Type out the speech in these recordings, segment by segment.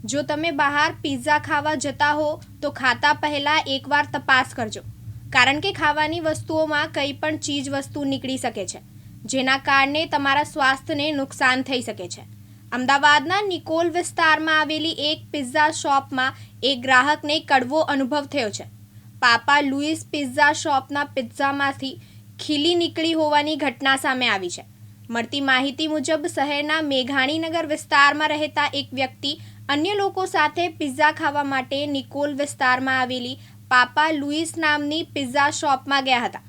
જો તમે બહાર પિઝા ખાવા જતા હો તો ખાતા પહેલાં એકવાર તપાસ કરજો, કારણ કે ખાવાની વસ્તુઓમાં કંઈ પણ ચીજ વસ્તુ નીકળી શકે છે, જેના કારણે તમારા સ્વાસ્થ્યને નુકસાન થઈ શકે છે. અમદાવાદના નિકોલ વિસ્તારમાં આવેલી એક પિઝા શોપમાં એક ગ્રાહકને કડવો અનુભવ થયો છે. પાપા લુઈસ પિઝા શોપના પિઝામાંથી ખીલી નીકળી હોવાની ઘટના સામે આવી છે. મળતી માહિતી મુજબ શહેરના મેઘાણીનગર વિસ્તારમાં રહેતા એક વ્યક્તિ અન્ય લોકો સાથે પિઝા ખાવા માટે નિકોલ વિસ્તારમાં આવેલી પાપા લુઈસ નામની પિઝા શોપમાં ગયા હતા.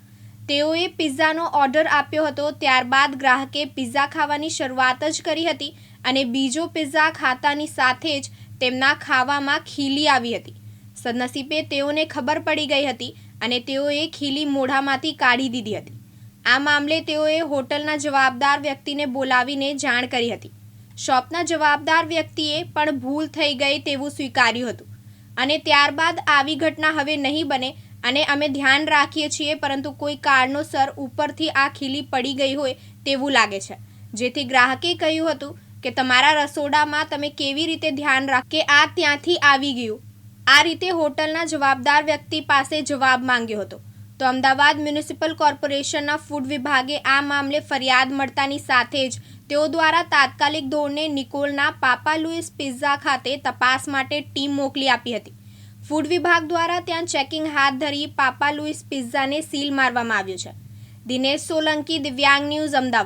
તેઓએ પિઝાનો ઓર્ડર આપ્યો હતો. ત્યારબાદ ગ્રાહકે પિઝા ખાવાની શરૂઆત જ કરી હતી અને બીજો પિઝા ખાતાની સાથે જ તેમના ખાવામાં ખીલી આવી હતી. સદનસીબે તેઓને ખબર પડી ગઈ હતી અને તેઓએ ખીલી મોઢામાંથી કાઢી દીધી હતી. આ મામલે તેઓએ હોટલના જવાબદાર વ્યક્તિને બોલાવીને જાણ કરી હતી. શોપના જવાબદાર વ્યક્તિએ પણ ભૂલ થઈ ગઈ તેવું સ્વીકાર્યું હતું અને ત્યારબાદ આવી ઘટના હવે નહીં બને અને અમે ધ્યાન રાખીએ છીએ, પરંતુ કોઈ કારણોસર ઉપરથી આ ખીલી પડી ગઈ હોય તેવું લાગે છે. જેથી ગ્રાહકે કહ્યું હતું કે તમારા રસોડામાં તમે કેવી રીતે ધ્યાન રાખ કે આ ત્યાંથી આવી ગયું. આ રીતે હોટલના જવાબદાર વ્યક્તિ પાસે જવાબ માંગ્યો હતો. તો અમદાવાદ મ્યુનિસિપલ કોર્પોરેશનના ફૂડ વિભાગે આ મામલે ફરિયાદ મળતાની સાથે જ તેઓ દ્વારા તાત્કાલિક ધોરણે નિકોલના પાપા લુઈસ પિઝા ખાતે તપાસ માટે ટીમ મોકલી આપી હતી. ફૂડ વિભાગ દ્વારા ત્યાં ચેકિંગ હાથ ધરી પાપા લુઈસ પિઝાને સીલ મારવામાં આવ્યું છે. દિનેશ સોલંકી, દિવ્યાંગ ન્યૂઝ, અમદાવાદ.